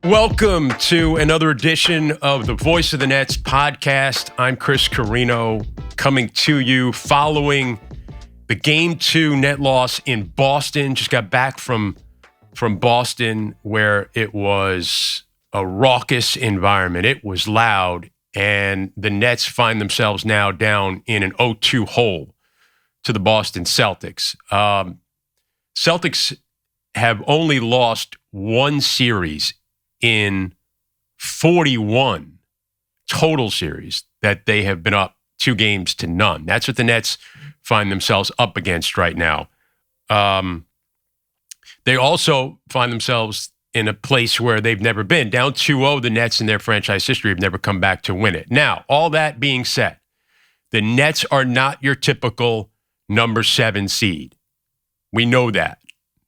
Welcome to another edition of the Voice of the Nets podcast. I'm Chris Carrino, coming to you following the Game 2 net loss in Boston. Just got back from Boston, where it was a raucous environment. It was loud, and the Nets find themselves now down in an 0-2 hole to the Boston Celtics. Celtics have only lost one series in 41 total series that they have been up 2-0. That's what the Nets find themselves up against right now. They also find themselves in a place where they've never been. Down 2-0, the Nets in their franchise history have never come back to win it. Now, all that being said, the Nets are not your typical number 7 seed. We know that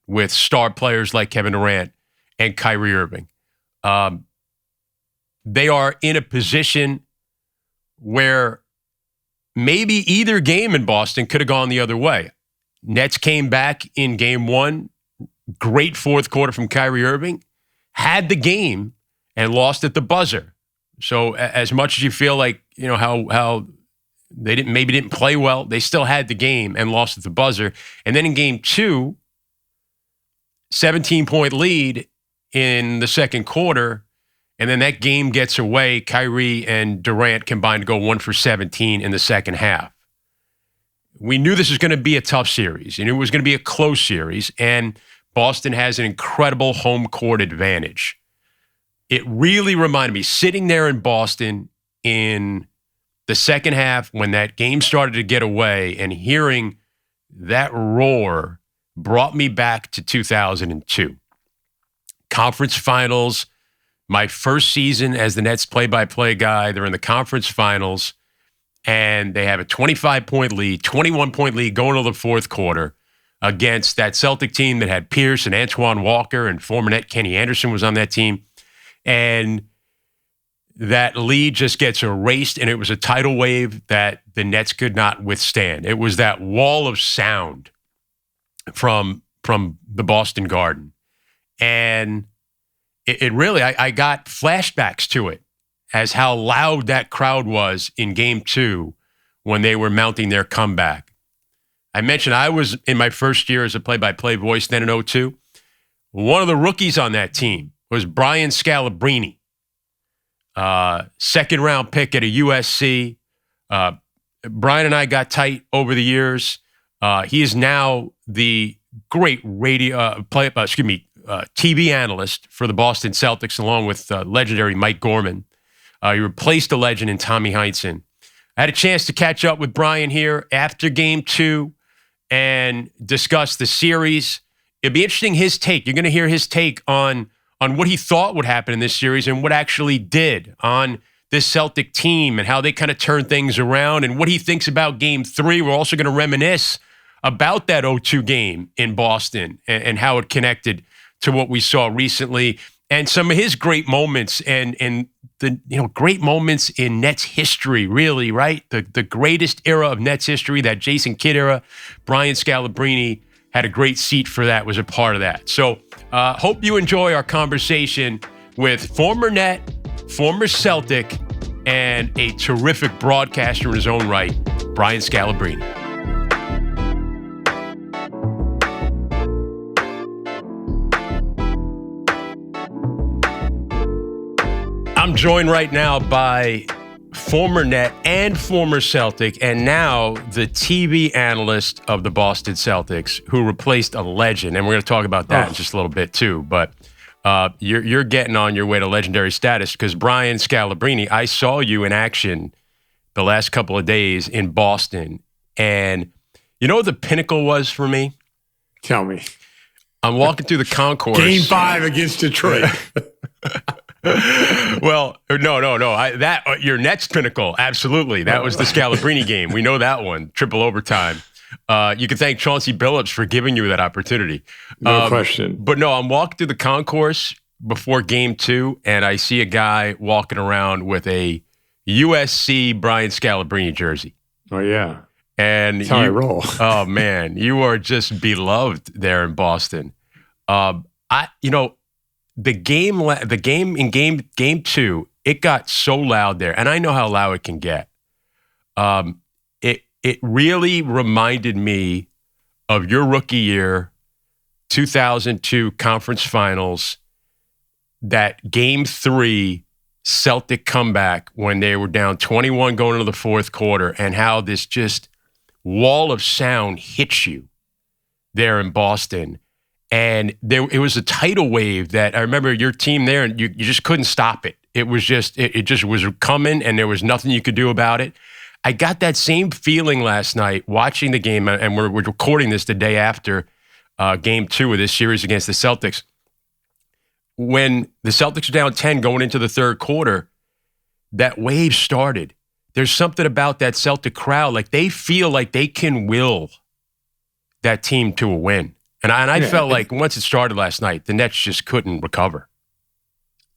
with star players like Kevin Durant and Kyrie Irving. They are in a position where maybe either game in Boston could have gone the other way. Nets came back in game 1, great fourth quarter from Kyrie Irving, had the game and lost at the buzzer. So as much as you feel like, how they didn't play well, they still had the game and lost at the buzzer. And then in game 2, 17-point lead in the second quarter, and then that game gets away. Kyrie and Durant combined to go 1 for 17 in the second half. We knew this was going to be a tough series, and it was going to be a close series, and Boston has an incredible home court advantage. It really reminded me, sitting there in Boston in the second half when that game started to get away, and hearing that roar brought me back to 2002. Conference finals, my first season as the Nets play-by-play guy. They're in the conference finals, and they have a 25-point lead, 21-point lead going to the fourth quarter against that Celtic team that had Pierce and Antoine Walker, and former Net Kenny Anderson was on that team. And that lead just gets erased, and it was a tidal wave that the Nets could not withstand. It was that wall of sound from the Boston Garden. And it really, I got flashbacks to it as how loud that crowd was in game 2 when they were mounting their comeback. I mentioned I was in my first year as a play-by-play voice then in 2002. One of the rookies on that team was Brian Scalabrine, second-round pick at a USC. Brian and I got tight over the years. He is now the great TV analyst for the Boston Celtics, along with legendary Mike Gorman. He replaced a legend in Tommy Heinsohn. I had a chance to catch up with Brian here after game 2 and discuss the series. It'd be interesting, his take. You're going to hear his take on what he thought would happen in this series and what actually did on this Celtic team and how they kind of turned things around and what he thinks about game 3. We're also going to reminisce about that 0-2 game in Boston and how it connected to what we saw recently, and some of his great moments and the great moments in Nets history, really, right? The greatest era of Nets history, that Jason Kidd era. Brian Scalabrine had a great seat for that, was a part of that. So hope you enjoy our conversation with former Net, former Celtic, and a terrific broadcaster in his own right, Brian Scalabrine. I'm joined right now by former Net and former Celtic, and now the TV analyst of the Boston Celtics, who replaced a legend. And we're going to talk about that in just a little bit too. But you're getting on your way to legendary status because Brian Scalabrine, I saw you in action the last couple of days in Boston. And you know what the pinnacle was for me? Tell me. I'm walking through the concourse. Game 5 against Detroit. Well, no. Your Nets pinnacle, absolutely. That was the Scalabrine game. We know that one. Triple overtime. You can thank Chauncey Billups for giving you that opportunity. No question. But no, I'm walking through the concourse before game 2, and I see a guy walking around with a USC Brian Scalabrine jersey. Oh, yeah. And that's how I roll. Oh, man. You are just beloved there in Boston. the game in game 2, it got so loud there, and I know how loud it can get. It really reminded me of your rookie year, 2002 conference finals, that game 3 Celtic comeback when they were down 21 going into the fourth quarter, and how this just wall of sound hits you there in Boston. And it was a tidal wave that I remember your team there, and you just couldn't stop it. It was just, it just was coming, and there was nothing you could do about it. I got that same feeling last night watching the game, and we're recording this the day after game 2 of this series against the Celtics. When the Celtics are down 10 going into the third quarter, that wave started. There's something about that Celtic crowd. Like, they feel like they can will that team to a win. And I felt like once it started last night, the Nets just couldn't recover.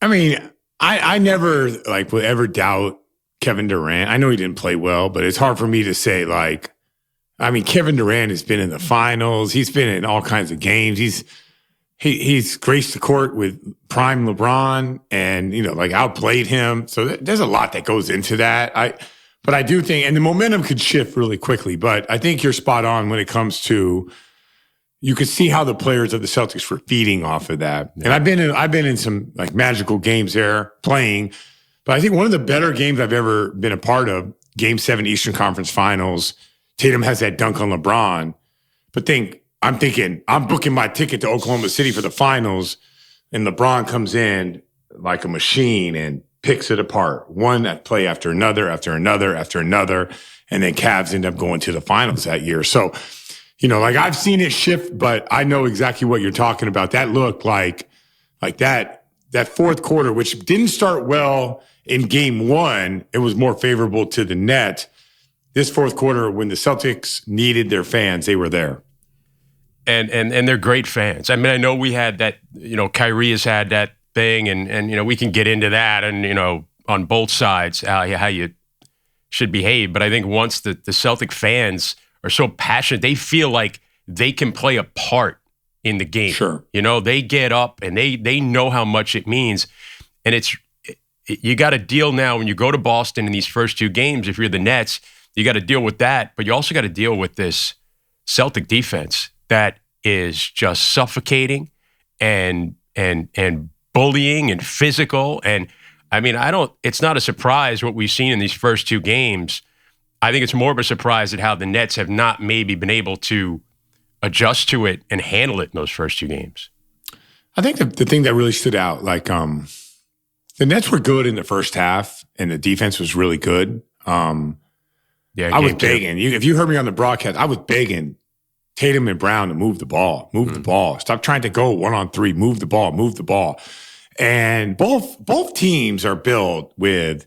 I mean, I never would ever doubt Kevin Durant. I know he didn't play well, but it's hard for me to say, Kevin Durant has been in the finals. He's been in all kinds of games. He's graced the court with prime LeBron and, outplayed him. So there's a lot that goes into that. But I do think, and the momentum could shift really quickly, but I think you're spot on when it comes to, you could see how the players of the Celtics were feeding off of that. Yeah. And I've been in some magical games there playing, but I think one of the better games I've ever been a part of, Game 7 Eastern Conference Finals, Tatum has that dunk on LeBron. But I'm thinking, I'm booking my ticket to Oklahoma City for the finals, and LeBron comes in like a machine and picks it apart. One play after another, after another, after another, and then Cavs end up going to the finals that year. So, I've seen it shift, but I know exactly what you're talking about. That looked like that fourth quarter, which didn't start well in game 1, it was more favorable to the net. This fourth quarter, when the Celtics needed their fans, they were there. And they're great fans. I mean, I know we had that, Kyrie has had that thing, and we can get into that, and, on both sides, how you should behave. But I think once the Celtic fans are so passionate, they feel like they can play a part in the game. Sure. They get up and they know how much it means. And you got to deal now when you go to Boston in these first 2 games. If you're the Nets, you got to deal with that, but you also got to deal with this Celtic defense that is just suffocating and bullying and physical. And I mean, it's not a surprise what we've seen in these first 2 games. I think it's more of a surprise at how the Nets have not maybe been able to adjust to it and handle it in those first 2 games. I think the thing that really stood out, the Nets were good in the first half, and the defense was really good. I was begging. If you heard me on the broadcast, I was begging Tatum and Brown to move the ball, the ball. Stop trying to go 1-on-3, move the ball. And both teams are built with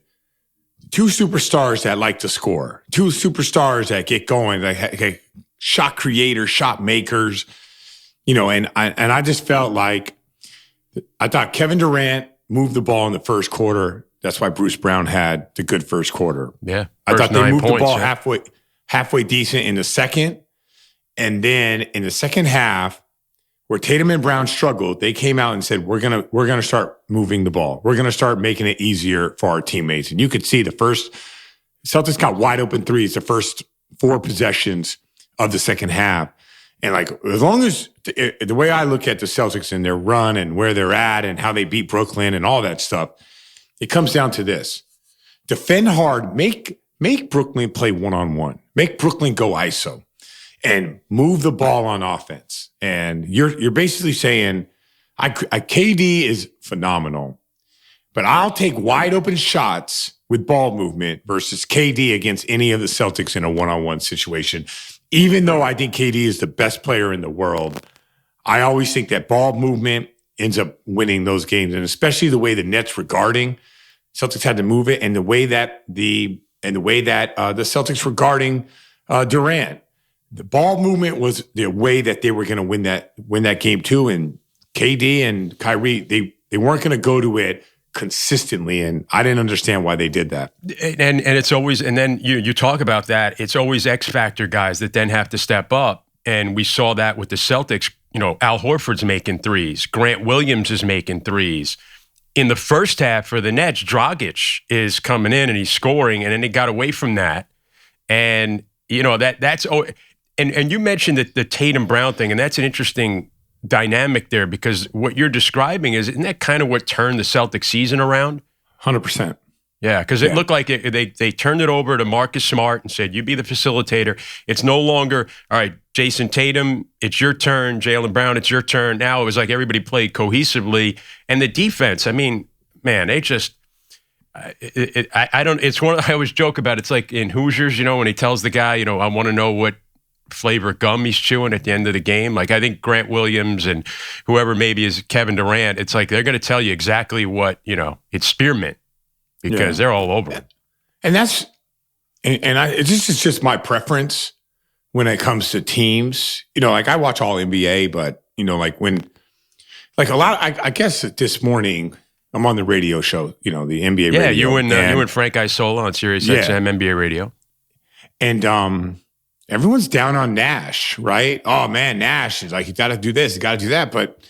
2 superstars that like to score, 2 superstars that get going, like shot creators, shot makers, and I just felt like I thought Kevin Durant moved the ball in the first quarter. That's why Bruce Brown had the good first quarter. Yeah. I thought they moved the ball halfway decent in the second. And then in the second half, where Tatum and Brown struggled, they came out and said, we're gonna start moving the ball. We're gonna start making it easier for our teammates. And you could see the first Celtics got wide open threes the first 4 possessions of the second half. And as long as the way I look at the Celtics and their run and where they're at and how they beat Brooklyn and all that stuff, it comes down to this: defend hard, make Brooklyn play 1-on-1, make Brooklyn go ISO, and move the ball on offense. And you're basically saying, KD is phenomenal, but I'll take wide open shots with ball movement versus KD against any of the Celtics in a 1-on-1 situation. Even though I think KD is the best player in the world, I always think that ball movement ends up winning those games, and especially the way the Nets were guarding. Celtics had to move it, and the way that the Celtics were guarding Durant. The ball movement was the way that they were going to win that game too. And KD and Kyrie, they weren't going to go to it consistently, and I didn't understand why they did that. And it's always, and then you talk about that, it's always X factor guys that then have to step up, and we saw that with the Celtics. Al Horford's making threes. Grant Williams is making threes. In the first half for the Nets, Dragic is coming in and he's scoring, and then they got away from that. And, that's and you mentioned the Tatum Brown thing, and that's an interesting dynamic there because what you're describing isn't that kind of what turned the Celtics season around? 100%. Yeah, because it looked like they turned it over to Marcus Smart and said, you be the facilitator. It's no longer, all right, Jason Tatum, it's your turn. Jaylen Brown, it's your turn. Now it was like everybody played cohesively. And the defense, I mean, man, they just, I don't, it's one, I always joke about, it's like in Hoosiers, when he tells the guy, I want to know what flavor gum he's chewing at the end of the game. Like I think Grant Williams and whoever maybe is Kevin Durant, it's like they're going to tell you exactly what, it's spearmint. Because they're all over it. And this is just my preference when it comes to teams. Like I watch all NBA, but, I guess this morning I'm on the radio show, the NBA radio. Yeah, you and Frank Isola on Sirius XM NBA radio. And everyone's down on Nash, right? Oh, man, Nash is like, you got to do this, you got to do that. But,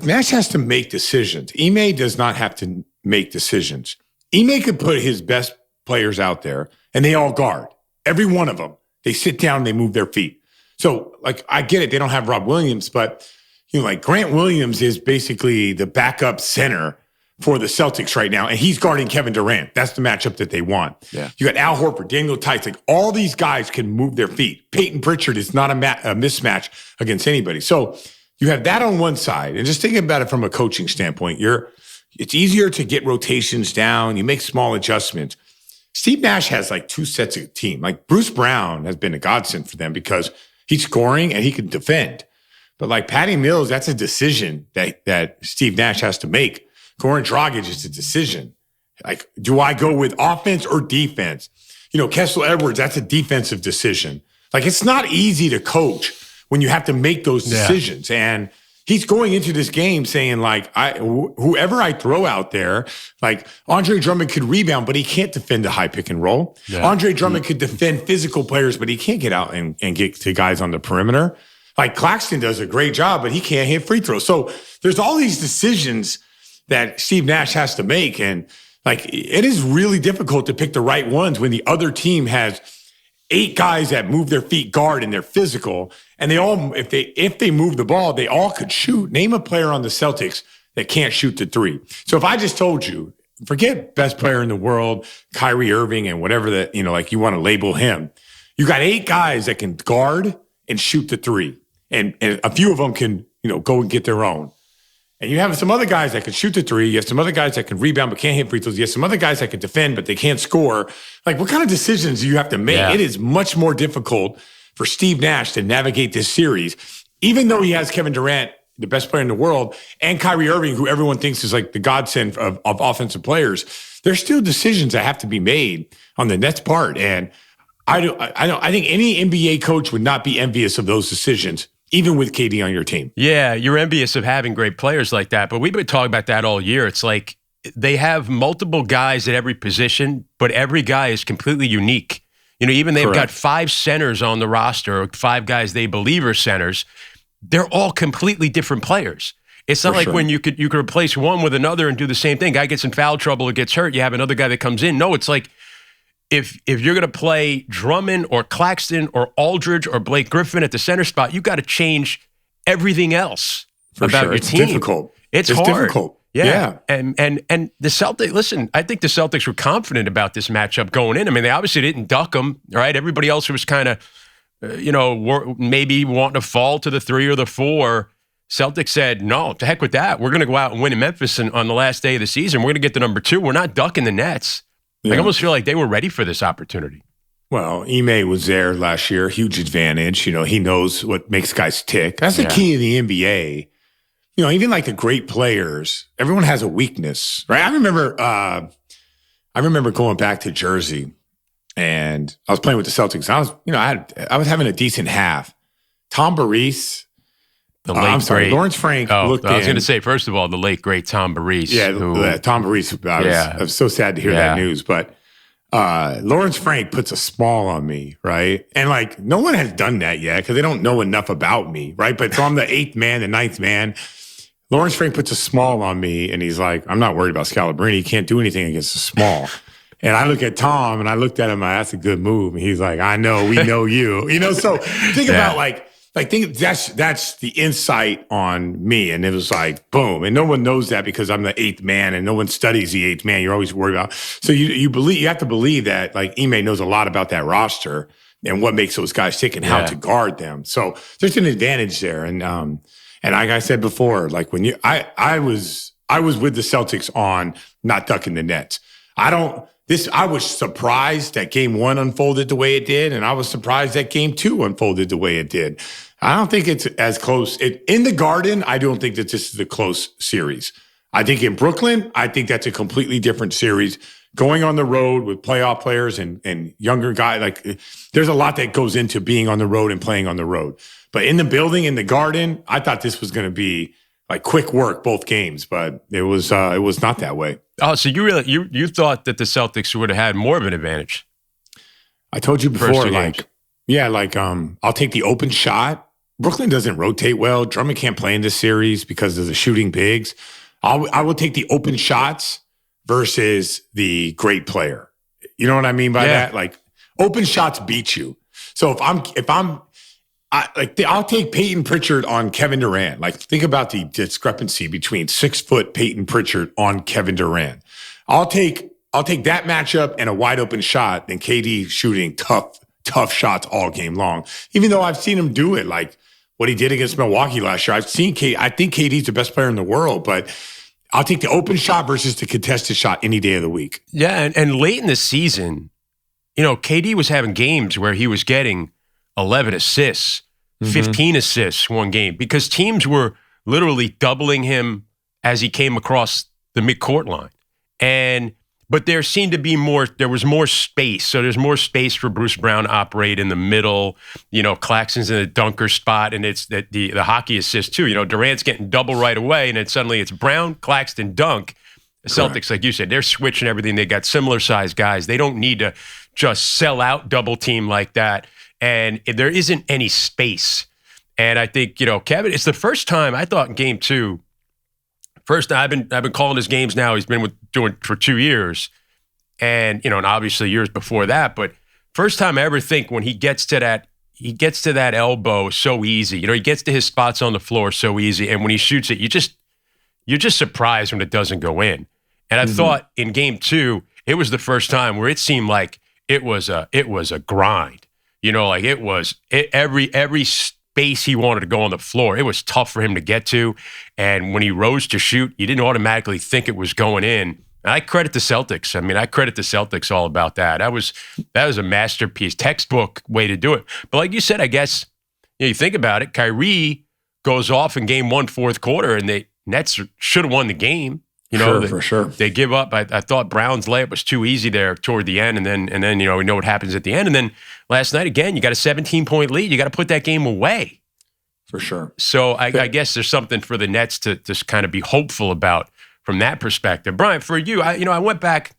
Nash has to make decisions. Ime does not have to make decisions. Ime could put his best players out there, and they all guard. Every one of them. They sit down, they move their feet. So, I get it. They don't have Rob Williams, but, Grant Williams is basically the backup center for the Celtics right now, and he's guarding Kevin Durant. That's the matchup that they want. Yeah. You got Al Horford, Daniel Tice. All these guys can move their feet. Peyton Pritchard is not a mismatch against anybody. So you have that on one side. And just thinking about it from a coaching standpoint, it's easier to get rotations down. You make small adjustments. Steve Nash has two sets of team. Bruce Brown has been a godsend for them because he's scoring and he can defend. But Patty Mills, that's a decision that Steve Nash has to make. Goran Dragic is a decision. Do I go with offense or defense? Kessler Edwards, that's a defensive decision. It's not easy to coach when you have to make those decisions. Yeah. And he's going into this game saying, whoever I throw out there, Andre Drummond could rebound, but he can't defend a high pick and roll. Yeah. Andre Drummond could defend physical players, but he can't get out and get to guys on the perimeter. Claxton does a great job, but he can't hit free throws. So there's all these decisions that Steve Nash has to make. And it is really difficult to pick the right ones when the other team has 8 guys that move their feet, guard, and they're physical. And they all, if they move the ball, they all could shoot. Name a player on the Celtics that can't shoot the 3. So if I just told you, forget best player in the world, Kyrie Irving, and whatever that, you want to label him. You got 8 guys that can guard and shoot the 3. And a few of them can, go and get their own. And you have some other guys that can shoot the 3. You have some other guys that can rebound but can't hit free throws. You have some other guys that can defend but they can't score. What kind of decisions do you have to make? Yeah. It is much more difficult for Steve Nash to navigate this series, even though he has Kevin Durant, the best player in the world, and Kyrie Irving, who everyone thinks is the godsend of offensive players. There's still decisions that have to be made on the Nets' part. And I think any NBA coach would not be envious of those decisions, even with KD on your team. Yeah, you're envious of having great players like that. But we've been talking about that all year. It's like they have multiple guys at every position, but every guy is completely unique. Even they've got 5 centers on the roster, or 5 guys they believe are centers. They're all completely different players. It's not when you could replace one with another and do the same thing. Guy gets in foul trouble or gets hurt, you have another guy that comes in. No, it's like if you're going to play Drummond or Claxton or Aldridge or Blake Griffin at the center spot, you got to change everything else about your team. It's difficult. It's hard. Difficult. Yeah. And the Celtics, listen, I think the Celtics were confident about this matchup going in. I mean, they obviously didn't duck them, right? Everybody else was kind of, maybe wanting to fall to the 3 or the 4. Celtics said, no, to heck with that. We're going to go out and win in Memphis on the last day of the season. We're going to get the number 2. We're not ducking the Nets. Yeah. I almost feel like they were ready for this opportunity. Well, Ime was there last year, huge advantage. He knows what makes guys tick. That's the key to the NBA. Even the great players, everyone has a weakness, right? I remember going back to Jersey, and I was playing with the Celtics. I was having a decent half. Tom Barese. Lawrence Frank looked in. I was going to say, first of all, the late, great Tom Barese. Yeah, Tom Barese. I was so sad to hear that news. But Lawrence Frank puts a small on me, right? And like, no one has done that yet because they don't know enough about me, right? But so I'm the eighth man, the ninth man. Lawrence Frank puts a small on me, and he's like, I'm not worried about Scalabrine. He can't do anything against a small. And I look at Tom, and I looked at him, and that's a good move. And he's like, I know, we know you. So think about think that's the insight on me. And it was like, boom. And no one knows that because I'm the eighth man, and no one studies the eighth man. You're always worried about. So you have to believe that like Ime knows a lot about that roster and what makes those guys tick and how to guard them. So there's an advantage there. And like I said before, like when I was with the Celtics on not ducking the Nets. I was surprised that game one unfolded the way it did, and I was surprised that game two unfolded the way it did. I don't think it's as close. In the Garden, I don't think that this is a close series. I think in Brooklyn, I think that's a completely different series. Going on the road with playoff players and younger guys, like there's a lot that goes into being on the road and playing on the road. But in the building, in the Garden, I thought this was going to be like quick work, both games, but it was not that way. Oh, so you thought that the Celtics would have had more of an advantage? I told you before, I'll take the open shot. Brooklyn doesn't rotate well. Drummond can't play in this series because of the shooting bigs. I will take the open shots versus the great player. You know what I mean by that? Like open shots beat you. So I'll take Peyton Pritchard on Kevin Durant. Like, think about the discrepancy between 6 foot Peyton Pritchard on Kevin Durant. I'll take that matchup and a wide open shot than KD shooting tough shots all game long. Even though I've seen him do it, like what he did against Milwaukee last year. I think KD's the best player in the world, but I'll take the open shot versus the contested shot any day of the week. Yeah, and late in the season, KD was having games where he was getting 11 assists, 15 assists one game because teams were literally doubling him as he came across the midcourt line. But there seemed to be there was more space. So there's more space for Bruce Brown to operate in the middle. Claxton's in the dunker spot, and it's the hockey assist too. Durant's getting double right away, and then suddenly it's Brown, Claxton, dunk. The Celtics, like you said, they're switching everything. They got similar sized guys. They don't need to just sell out double team like that. And there isn't any space. And I think, Kevin, it's the first time I thought in game two. First, I've been calling his games now. He's been doing for 2 years, and and obviously years before that. But first time I ever think when he gets to that elbow so easy. He gets to his spots on the floor so easy, and when he shoots it, you're just surprised when it doesn't go in. And I thought in game two, it was the first time where it seemed like it was a grind. Every space he wanted to go on the floor, it was tough for him to get to. And when he rose to shoot, you didn't automatically think it was going in. And I credit the Celtics. I credit the Celtics all about that. That was a masterpiece, textbook way to do it. But like you said, I guess you think about it, Kyrie goes off in game one, fourth quarter, and the Nets should have won the game. For sure. They give up. I thought Brown's layup was too easy there toward the end, and then we know what happens at the end. And then last night again, you got a 17-point lead. You got to put that game away. For sure. So I guess there's something for the Nets to just kind of be hopeful about from that perspective. Brian, for you, I went back.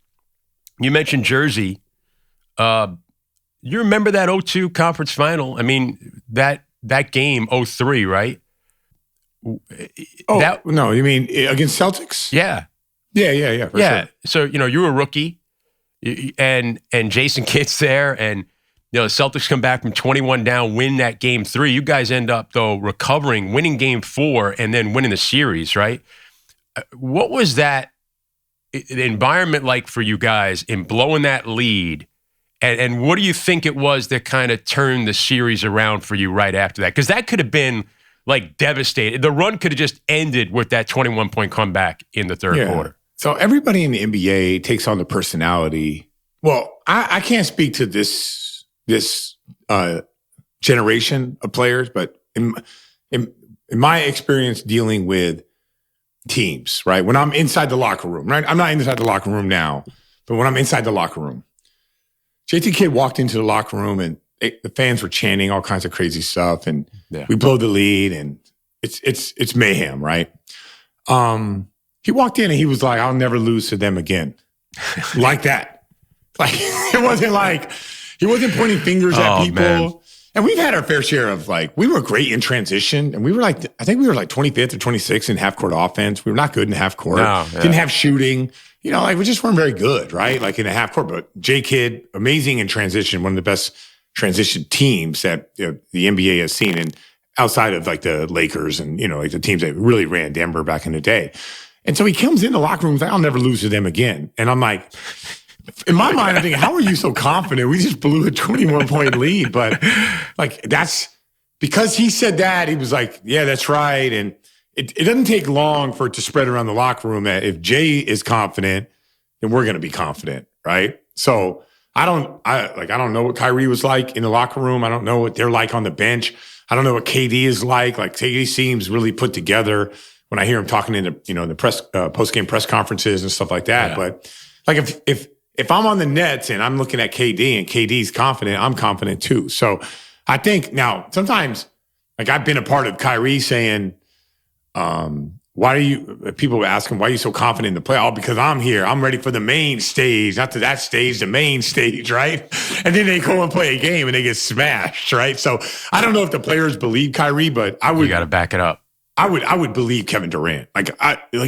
You mentioned Jersey. You remember that 0-2 conference final? That game 0-3, right? No, you mean against Celtics? Yeah. Yeah. For sure. So, you were a rookie and Jason Kidd's there, and the Celtics come back from 21 down, win that game 3. You guys end up, though, recovering, winning game 4, and then winning the series, right? What was that environment like for you guys in blowing that lead? And what do you think it was that kind of turned the series around for you right after that? Because that could have been devastated. The run could have just ended with that 21-point comeback in the third quarter. So everybody in the NBA takes on the personality. Well, I can't speak to this generation of players, but in my experience dealing with teams, right? When I'm inside the locker room, right? I'm not inside the locker room now, but when I'm inside the locker room, JT Kidd walked into the locker room and the fans were chanting all kinds of crazy stuff, and we blow the lead, and it's mayhem, right? He walked in and he was like, "I'll never lose to them again," like that. Like, it wasn't like he wasn't pointing fingers at people. Man. And we've had our fair share of we were great in transition. And we were I think we were 25th or 26th in half court offense. We were not good in half court. Didn't have shooting. We just weren't very good, right? Like in a half court. But J-Kid, amazing in transition, one of the best transition teams that the NBA has seen. And outside of the Lakers and, the teams that really ran Denver back in the day. And so he comes in the locker room, I'll never lose to them again. And I'm like, in my mind, I'm thinking, how are you so confident? We just blew a 21-point lead. But that's because he said that, he was like, yeah, that's right. And it doesn't take long for it to spread around the locker room that if Jay is confident, then we're going to be confident, right? So I don't know what Kyrie was like in the locker room. I don't know what they're like on the bench. I don't know what KD is like. KD seems really put together when I hear him talking in the press post-game press conferences and stuff like that. Yeah. But if I'm on the Nets and I'm looking at KD and KD's confident, I'm confident too. So I think now sometimes I've been a part of Kyrie saying, people ask him, why are you so confident in the play? Oh, because I'm here. I'm ready for the main stage, not to that stage, the main stage, right? And then they go and play a game and they get smashed, right? So I don't know if the players believe Kyrie, but I would. You got to back it up. I would believe Kevin Durant.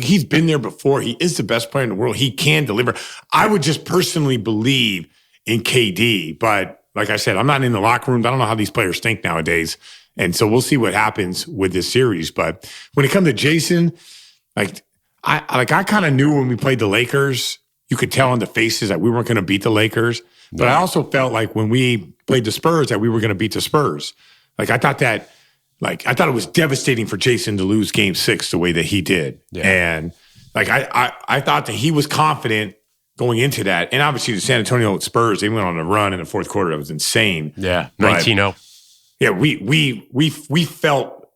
He's been there before. He is the best player in the world. He can deliver. I would just personally believe in KD, but like I said, I'm not in the locker room. I don't know how these players think nowadays. And so we'll see what happens with this series. But when it comes to Jason, I kind of knew when we played the Lakers, you could tell on the faces that we weren't going to beat the Lakers. But I also felt like when we played the Spurs that we were going to beat the Spurs. I thought it was devastating for Jason to lose Game 6 the way that he did. Yeah. And I thought that he was confident going into that. And obviously the San Antonio Spurs, they went on a run in the fourth quarter that was insane. Yeah, 19-0. Yeah, we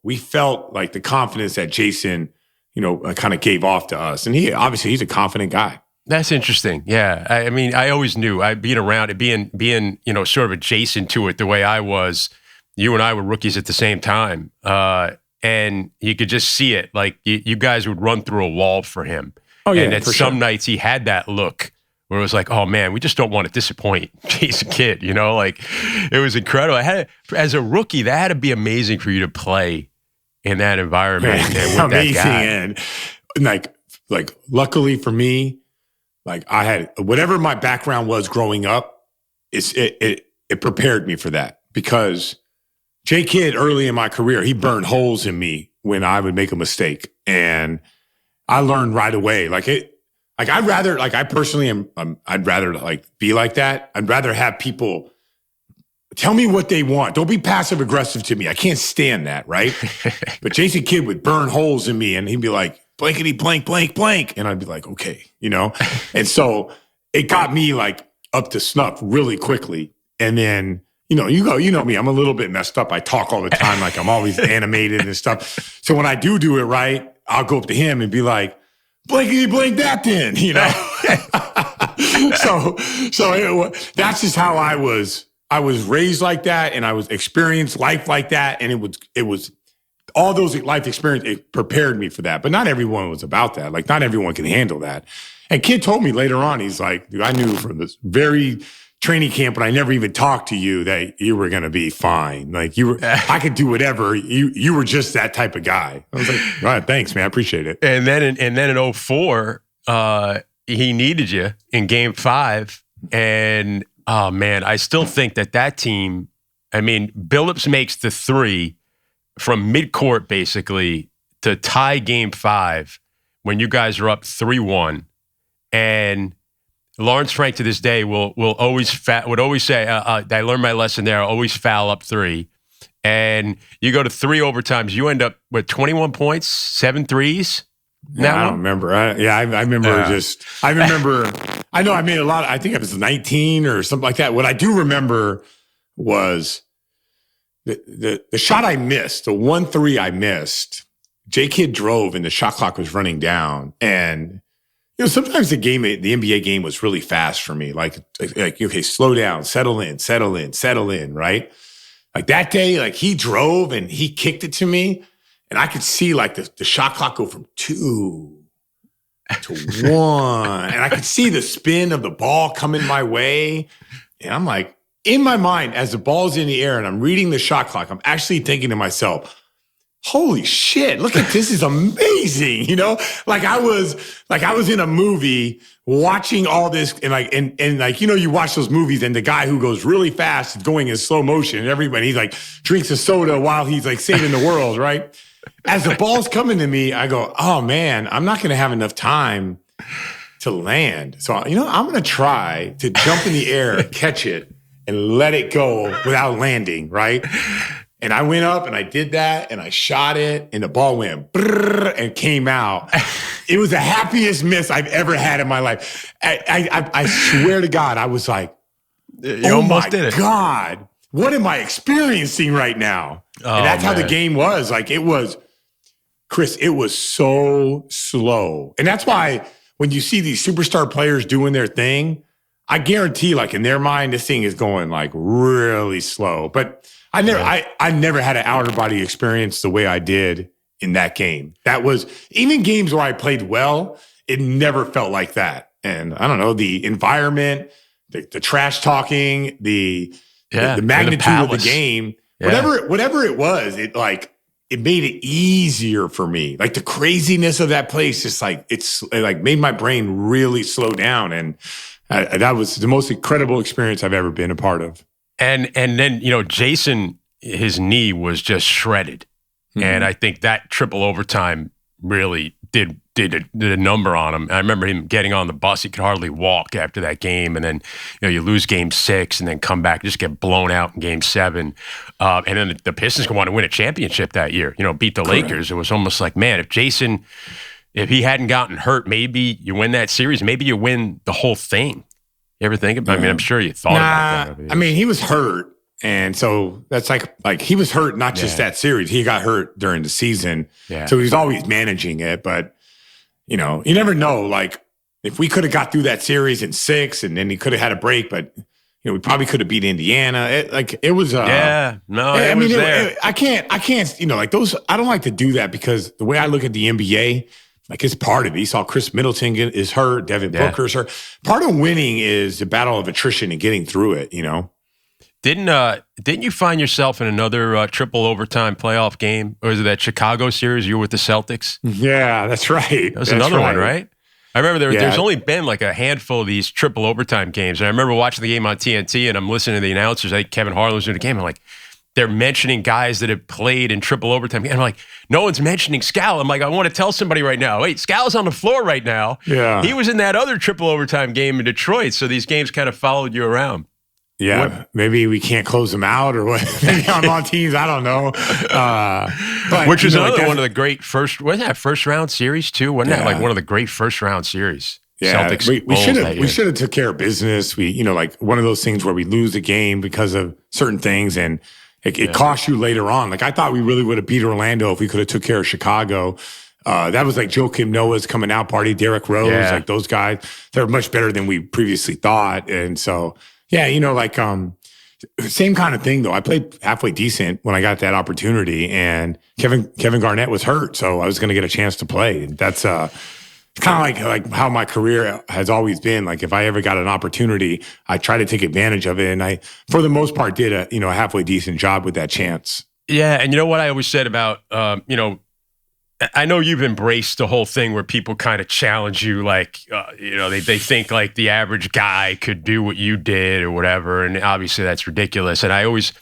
felt like the confidence that Jason, kind of gave off to us. And he's a confident guy. That's interesting. Yeah. I mean, I always knew being around it, being, sort of adjacent to it the way I was. You and I were rookies at the same time. And you could just see it. You guys would run through a wall for him. Oh, yeah. And at some nights he had that look where it was like, oh man, we just don't want to disappoint Jason Kidd. It was incredible. As a rookie, that had to be amazing for you to play in that environment. And with amazing. That guy. And luckily for me, I had whatever my background was growing up, it prepared me for that because J Kidd early in my career, he burned holes in me when I would make a mistake. And I learned right away. I'd rather be like that. I'd rather have people tell me what they want. Don't be passive aggressive to me. I can't stand that, right? But Jason Kidd would burn holes in me and he'd be like, blankety blank, blank, blank. And I'd be like, okay, And so it got me up to snuff really quickly. And then, you know me, I'm a little bit messed up. I talk all the time. I'm always animated and stuff. So when I do it right, I'll go up to him and be like, blankety blank that then, So that's just how I was raised like that. And I was experienced life like that. And it was all those life experience, it prepared me for that. But not everyone was about that. Not everyone can handle that. And Kid told me later on, he's like, dude, I knew from this very training camp, but I never even talked to you that you were going to be fine. I could do whatever. You were just that type of guy. I was like, all right, thanks, man. I appreciate it. And then in 2004, he needed you in Game 5. And, oh, man, I still think that team, Billups makes the 3 from midcourt, basically, to tie Game 5 when you guys are up 3-1. And Lawrence Frank to this day would always say, I learned my lesson there. I always foul up 3. And you go to 3 overtimes. You end up with 21 points, 7 threes. Yeah, I don't remember. I remember I know I made a lot. I think it was 19 or something like that. What I do remember was the shot I missed, the 1-3 I missed. J Kidd drove and the shot clock was running down. And sometimes the NBA game was really fast for me. Okay, slow down, settle in, right? That day, he drove and he kicked it to me, and I could see the shot clock go from 2 to 1. And I could see the spin of the ball coming my way. And I'm like, in my mind, as the ball's in the air and I'm reading the shot clock, I'm actually thinking to myself, holy shit, look at this, is amazing. You know, like I was in a movie watching all this and like, you know, you watch those movies and the guy who goes really fast is going in slow motion and everybody, he's like drinks a soda while he's like saving the world, right? As the ball's coming to me, I go, oh man, I'm not going to have enough time to land. So, you know, I'm going to try to jump in the air, catch it, and let it go without landing, right? And I went up and I did that and I shot it and the ball went brrr and came out. It was the happiest miss I've ever had in my life. I swear to God, I was like, you almost did it. God, what am I experiencing right now? And that's how the game was. Like it was, Chris, it was so slow. And that's why when you see these superstar players doing their thing, I guarantee like in their mind, this thing is going like really slow. But I never had an outer body experience the way I did in that game. That was even games where I played well, it never felt like that. And I don't know, the environment, the trash talking, the magnitude of the game, whatever it was, it made it easier for me. Like the craziness of that place, it made my brain really slow down. And that was the most incredible experience I've ever been a part of. And then, you know, Jason, his knee was just shredded. Mm-hmm. And I think that triple overtime really did a number on him. I remember him getting on the bus. He could hardly walk after that game. And then, you know, you lose game 6 and then come back, just get blown out in game 7. And then the Pistons want to win a championship that year, you know, beat the Lakers. It was almost like, man, if he hadn't gotten hurt, maybe you win that series. Maybe you win the whole thing. You ever think about it? I mean, I'm sure you thought about that. I mean, he was hurt. And so that's like he was hurt, not just that series. He got hurt during the season. Yeah. So he's always managing it. But, you know, you never know. Like, if we could have got through that series in 6 and then he could have had a break, but, you know, we probably could have beat Indiana. It was. I can't, you know, like those, I don't like to do that because the way I look at the NBA, like it's part of it. You saw Chris Middleton is hurt. Devin Booker's hurt. Part of winning is the battle of attrition and getting through it, you know? Didn't you find yourself in another triple overtime playoff game? Or was it that Chicago series you were with the Celtics? Yeah, that's right. That was another one, right? I remember there's only been like a handful of these triple overtime games. And I remember watching the game on TNT and I'm listening to the announcers, like Kevin Harlan's doing the game. I'm like, they're mentioning guys that have played in triple overtime. And I'm like, no one's mentioning Scal. I'm like, I want to tell somebody right now. Wait, Scal's on the floor right now. Yeah. He was in that other triple overtime game in Detroit. So these games kind of followed you around. Yeah, maybe we can't close them out or what. Maybe I'm on teams. I don't know. But, which is another one of the great first round series too? Wasn't that like one of the great first round series? Yeah, Celtics we should have took care of business. We, you know, like one of those things where we lose the game because of certain things and it costs you later on. Like I thought we really would have beat Orlando if we could have took care of Chicago. That was like Joakim Noah's coming out party, Derrick Rose, like those guys. They're much better than we previously thought. And so, yeah, you know, like same kind of thing though. I played halfway decent when I got that opportunity, and Kevin Garnett was hurt, so I was going to get a chance to play. And that's kind of like how my career has always been. Like if I ever got an opportunity, I try to take advantage of it, and I, for the most part, did a halfway decent job with that chance. Yeah, and you know what I always said about I know you've embraced the whole thing where people kind of challenge you, like, they think like the average guy could do what you did or whatever. And obviously that's ridiculous. And I always,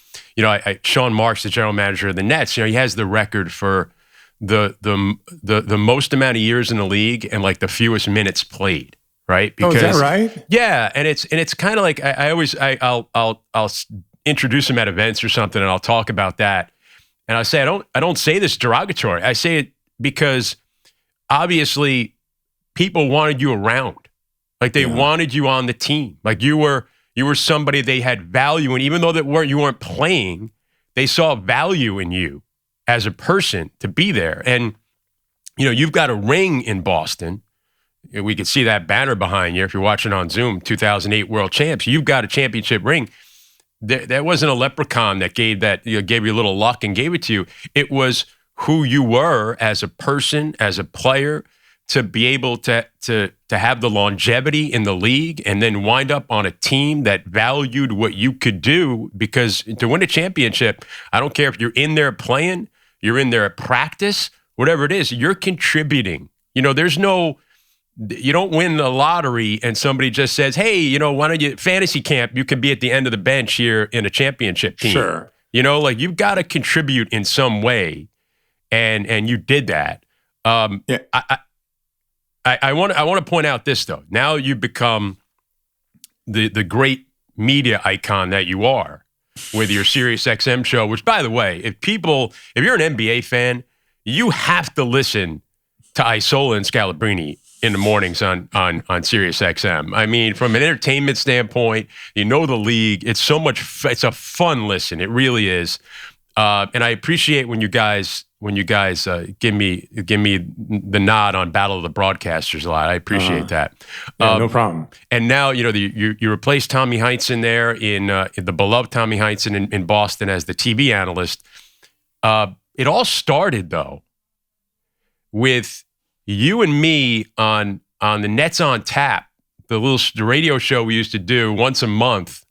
Sean Marks, the general manager of the Nets, he has the record for the most amount of years in the league and like the fewest minutes played. Right. Because, is that right? Yeah. And it's kind of like, I'll introduce him at events or something and I'll talk about that. And I say, I don't say this derogatory. I say it because obviously people wanted you around. Like they wanted you on the team. Like you were somebody they had value in, even though you weren't playing, they saw value in you as a person to be there. And, you've got a ring in Boston. We could see that banner behind you if you're watching on Zoom, 2008 World Champs. You've got a championship ring. That wasn't a leprechaun that gave you a little luck and gave it to you. It was who you were as a person, as a player, to be able to have the longevity in the league and then wind up on a team that valued what you could do? Because to win a championship, I don't care if you're in there playing, you're in there at practice, whatever it is, you're contributing. You don't win the lottery and somebody just says, hey, why don't you fantasy camp? You can be at the end of the bench here in a championship team. Sure. You've got to contribute in some way. And you did that. Yeah. I want to point out this, though. Now you've become the great media icon that you are with your Sirius XM show, which, by the way, if you're an NBA fan, you have to listen to Heinsohn and Scalabrine in the mornings on Sirius XM. I mean, from an entertainment standpoint, the league. It's it's a fun listen. It really is. And I appreciate when you guys give me the nod on Battle of the Broadcasters a lot. I appreciate that. Yeah, no problem. And now you replaced Tommy Heinsohn there in the beloved Tommy Heinsohn in Boston as the TV analyst. It all started though with you and me on the Nets on Tap, the radio show we used to do once a month.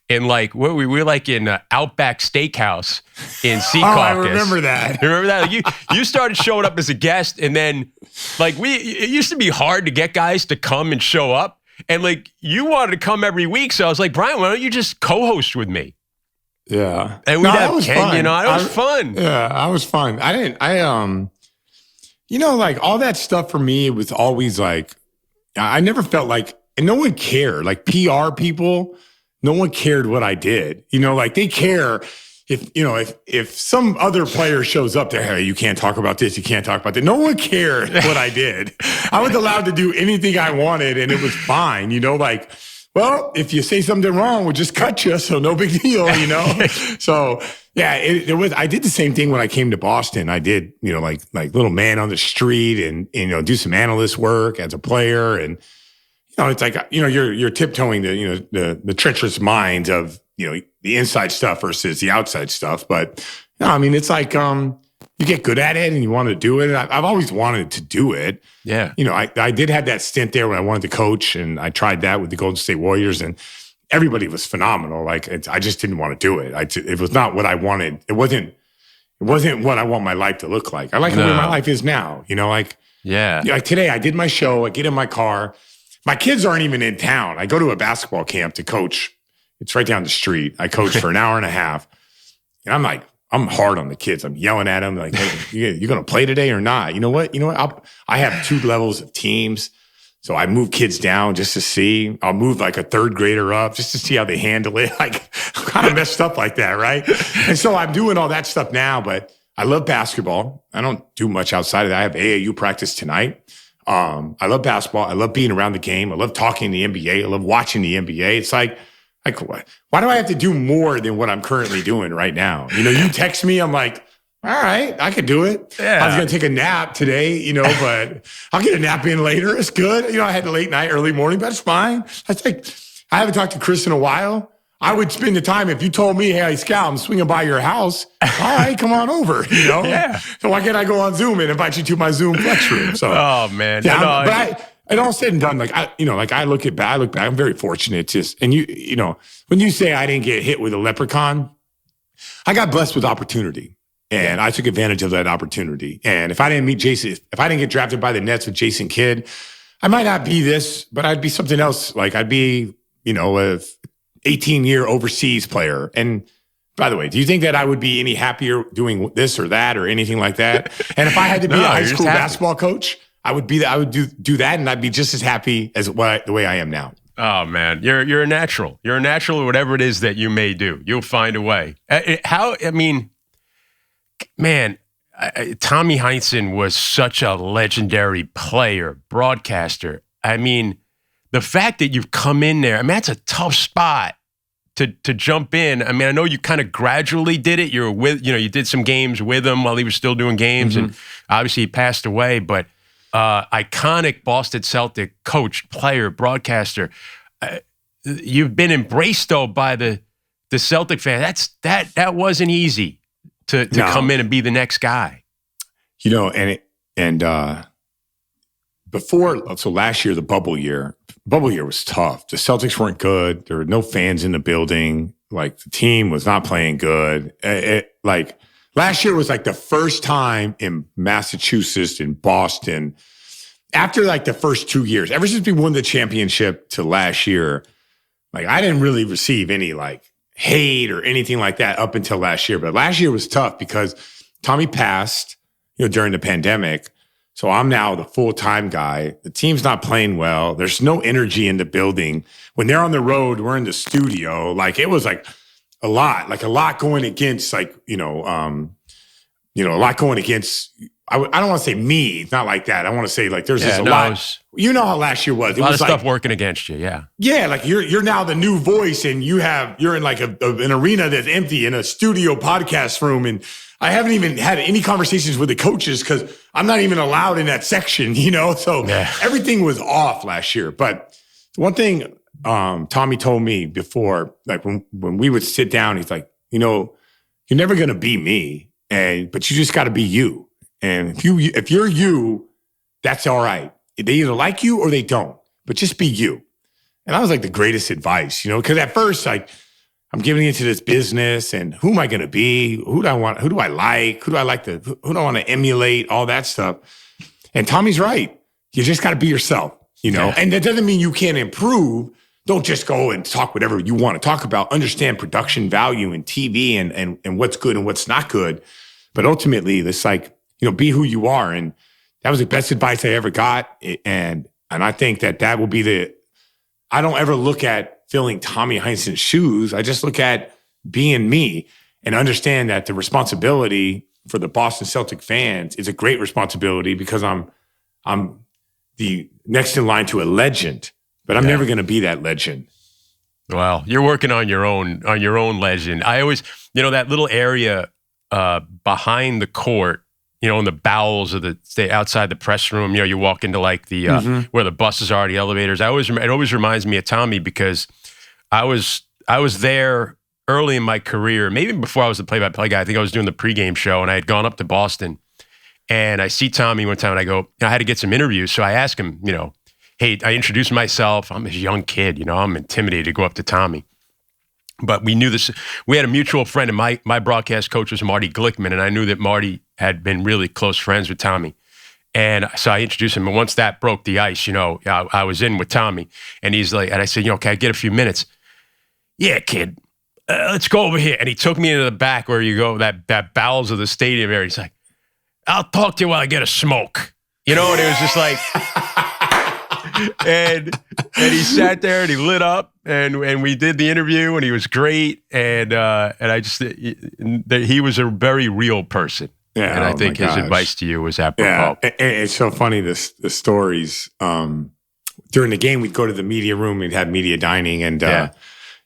And we were like in Outback Steakhouse in Secaucus. Oh, I remember that. You remember that? You started showing up as a guest, and then it used to be hard to get guys to come and show up, and you wanted to come every week. So I was like, Brian, why don't you just co-host with me? Yeah, and we'd have Ken. It was fun. Yeah, I was fun. All that stuff for me was always I never felt and no one cared. PR people. No one cared what I did. They care if some other player shows up there, hey, you can't talk about this, you can't talk about that. No one cared what I did. I was allowed to do anything I wanted and it was fine. Well, if you say something wrong, we'll just cut you. So no big deal, So yeah, I did the same thing when I came to Boston. I did, little man on the street and, do some analyst work as a player. And, it's you're tiptoeing the treacherous minds of, the inside stuff versus the outside stuff. But it's you get good at it and you want to do it. I've always wanted to do it. Yeah. I did have that stint there when I wanted to coach, and I tried that with the Golden State Warriors, and everybody was phenomenal. I just didn't want to do it. It was not what I wanted. It wasn't what I want my life to look like. I like the way my life is now. Yeah. Today I did my show. I get in my car. My kids aren't even in town. I go to a basketball camp to coach. It's right down the street. I coach for an hour and a half. And I'm hard on the kids. I'm yelling at them hey, you going to play today or not? You know what? I have 2 levels of teams. So I move kids down just to see. I'll move a 3rd grader up just to see how they handle it. I'm kind of messed up like that, right? And so I'm doing all that stuff now, but I love basketball. I don't do much outside of that. I have AAU practice tonight. I love basketball. I love being around the game. I love talking the NBA. I love watching the NBA. It's why do I have to do more than what I'm currently doing right now? You text me, I'm like, all right, I could do it. Yeah. I was going to take a nap today, but I'll get a nap in later. It's good. I had a late night, early morning, but it's fine. I haven't talked to Chris in a while. I would spend the time if you told me, hey, Scal, I'm swinging by your house. All right, come on over, Yeah. So why can't I go on Zoom and invite you to my Zoom flex room? So, oh, man. Yeah, it all said and done, I look back, I'm very fortunate. When you say I didn't get hit with a leprechaun, I got blessed with opportunity. And I took advantage of that opportunity. And if I didn't get drafted by the Nets with Jason Kidd, I might not be this, but I'd be something else. I'd be, a 18-year overseas player. And by the way, do you think that I would be any happier doing this or that or anything like that? And if I had to be a high school basketball coach, I would do that, and I'd be just as happy as the way I am now. Oh man, you're a natural. You're a natural at whatever it is that you may do. You'll find a way. Tommy Heinsohn was such a legendary player, broadcaster. The fact that you've come in there, that's a tough spot to jump in. I know you kind of gradually did it. You did some games with him while he was still doing games, and obviously he passed away. But iconic Boston Celtic coach, player, broadcaster. You've been embraced though by the Celtic fan. That wasn't easy to come in and be the next guy. so last year, the bubble year was tough. The Celtics weren't good. There were no fans in the building. Like the team was not playing good. Like last year was like the first time in Massachusetts, in Boston, after like the first 2 years, ever since we won the championship to last year, like I didn't really receive any like hate or anything like that up until last year. But last year was tough because Tommy passed, during the pandemic. So I'm now the full-time guy. The team's not playing well. There's no energy in the building. When they're on the road, we're in the studio. Like it was like a lot going against a lot going against, I don't want to say me. It's not like that. I want to say like there's just a lot. You know how last year was. A lot of stuff working against you, yeah. Yeah, like you're now the new voice and you're in like an arena that's empty in a studio podcast room, and I haven't even had any conversations with the coaches because I'm not even allowed in that section, So everything was off last year. But one thing Tommy told me before, like when we would sit down, he's like, you're never going to be me, but you just got to be you. And if you're you, that's all right. They either like you or they don't, but just be you. And that was like the greatest advice, because at first, like, I'm getting into this business and who am I going to be? Who do I want? Who do I like? Who do I want to emulate? All that stuff. And Tommy's right. You just got to be yourself, Yeah. And that doesn't mean you can't improve. Don't just go and talk whatever you want to talk about. Understand production value in TV and what's good and what's not good. But ultimately, it's like, be who you are. And that was the best advice I ever got. And I think that will be I don't ever look at filling Tommy Heinsohn's shoes. I just look at being me and understand that the responsibility for the Boston Celtic fans is a great responsibility because I'm the next in line to a legend, but I'm never going to be that legend. Well, you're working on your own legend. I always, that little area behind the court, in the bowels of outside the press room, you walk into like the where the buses are, the elevators. It always reminds me of Tommy because I was there early in my career, maybe before I was the play-by-play guy. I think I was doing the pregame show, and I had gone up to Boston, and I see Tommy one time, and I go, I had to get some interviews, so I asked him, hey, I introduced myself. I'm a young kid, I'm intimidated to go up to Tommy. But we knew this. We had a mutual friend, and my broadcast coach was Marty Glickman, and I knew that Marty had been really close friends with Tommy. And so I introduced him, and once that broke the ice, I was in with Tommy. And he's like, and I said, can I get a few minutes? Yeah, kid, let's go over here. And he took me into the back where you go, that bowels of the stadium area. He's like, I'll talk to you while I get a smoke. And it was just like, and he sat there and he lit up and we did the interview and he was great. And I just, he was a very real person. Yeah, and I think his advice to you was apropos. Yeah, it's so funny, the stories. During the game, we'd go to the media room, we'd have media dining. And,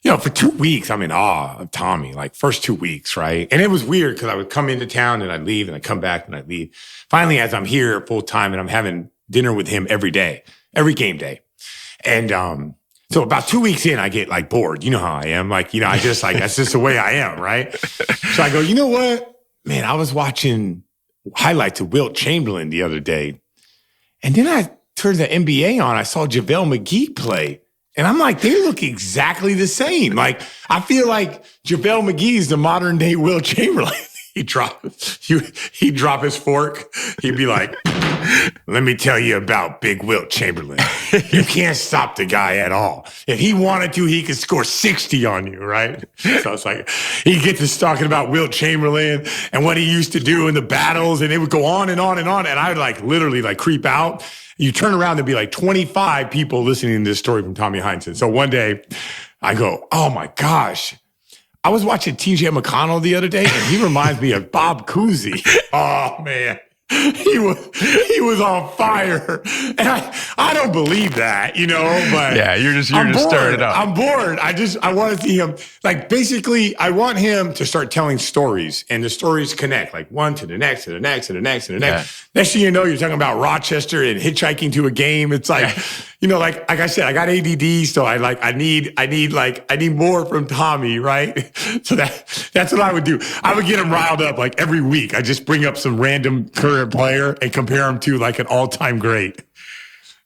for 2 weeks, I'm in awe of Tommy, like first 2 weeks, right? And it was weird because I would come into town and I'd leave and I'd come back and I'd leave. Finally, as I'm here full time and I'm having dinner with him every day, every game day. And so about 2 weeks in, I get like bored. You know how I am. Like, I just like, that's just the way I am, right? So I go, you know what? Man, I was watching highlights of Wilt Chamberlain the other day. And then I turned the NBA on. I saw JaVale McGee play. And I'm like, they look exactly the same. Like, I feel like JaVale McGee is the modern day Wilt Chamberlain. He'd drop his fork. He'd be like, let me tell you about Big Wilt Chamberlain. You can't stop the guy at all. If he wanted to, he could score 60 on you, right? So it's like, he gets us talking about Wilt Chamberlain and what he used to do in the battles, and it would go on and on and on. And I would like literally like creep out. You turn around, there'd be like 25 people listening to this story from Tommy Heinsohn. So one day I go, oh my gosh. I was watching TJ McConnell the other day, and he reminds me of Bob Cousy. Oh man, he was on fire, and I don't believe that, But yeah, you're just stirring it up. I'm bored. I want to see him. Like basically, I want him to start telling stories, and the stories connect, like one to the next, to the next, to the next, to the next. Yeah. Next thing you know, you're talking about Rochester and hitchhiking to a game. It's like, like I said, I got ADD, so I need more from Tommy, right? So that's what I would do. I would get him riled up like every week. I just bring up some random current player and compare him to like an all-time great.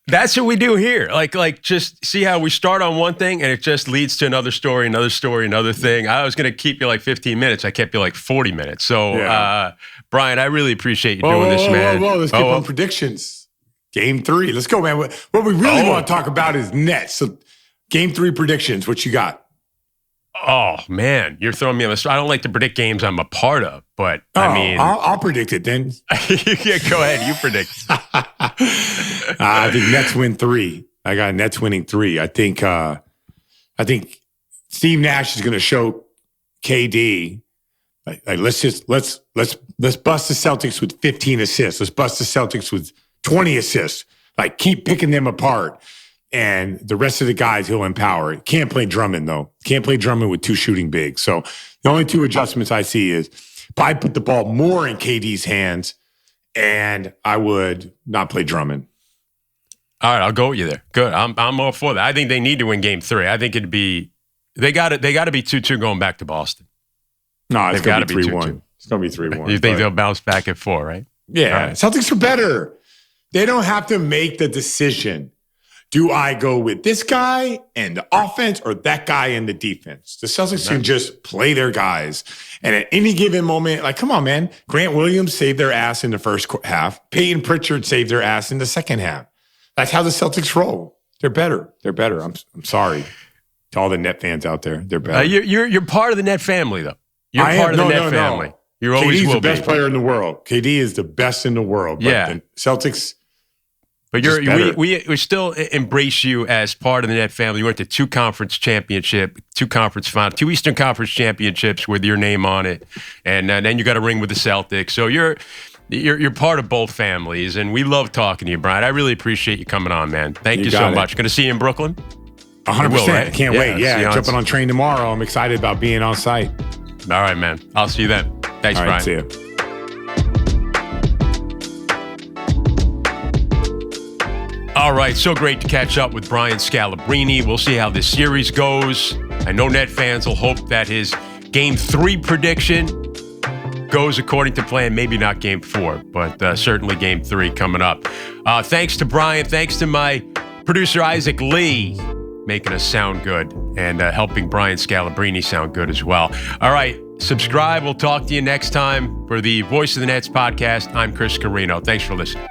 That's what we do here. Like just see how we start on one thing and it just leads to another story, another thing. I was going to keep you like 15 minutes. I kept you like 40 minutes. So, Brian, I really appreciate you doing this, man. Let's get on predictions. Game 3. Let's go, man. What we really want to talk about is Nets. So, Game 3 predictions. What you got? Oh, man. You're throwing me on the spot. I don't like to predict games I'm a part of, but I mean. I'll predict it then. Yeah, go ahead. You predict. I think Nets win 3. I got Nets winning 3. I think Steve Nash is going to show KD. Let's bust the Celtics with 15 assists. Let's bust the Celtics with 20 assists. Like, keep picking them apart. And the rest of the guys he'll empower. Can't play Drummond, though. Can't play Drummond with 2 shooting bigs. So the only 2 adjustments I see is probably put the ball more in KD's hands, and I would not play Drummond. All right, I'll go with you there. Good. I'm all for that. I think they need to win Game 3. I think it'd be they got to be 2-2 going back to Boston. No, it's going to be 3-1. It's going to be 3-1. You think they'll bounce back at 4, right? Yeah. Right. Celtics are better. They don't have to make the decision. Do I go with this guy and the offense or that guy and the defense? The Celtics can just play their guys. And at any given moment, like, come on, man. Grant Williams saved their ass in the first half. Peyton Pritchard saved their ass in the second half. That's how the Celtics roll. They're better. They're better. I'm sorry to all the Net fans out there. They're better. You're part of the Net family, though. You're part of the Net family. You always will be. KD's the best player in the world. KD is the best in the world. But the Celtics... But we still embrace you as part of the Net family. You went to 2 conference championship, 2 conference finals, 2 Eastern Conference championships with your name on it, and then you got a ring with the Celtics. So you're part of both families, and we love talking to you, Brian. I really appreciate you coming on, man. Thank you so much. Going to see you in Brooklyn? 100%. Right? Can't wait. Yeah, jumping on train tomorrow. I'm excited about being on site. All right, man. I'll see you then. Thanks, Brian. See you. All right, so great to catch up with Brian Scalabrine. We'll see how this series goes. I know Net fans will hope that his Game 3 prediction goes according to plan. Maybe not Game 4, but certainly Game 3 coming up. Thanks to Brian. Thanks to my producer, Isaac Lee, making us sound good and helping Brian Scalabrine sound good as well. All right, subscribe. We'll talk to you next time. For the Voice of the Nets podcast, I'm Chris Carrino. Thanks for listening.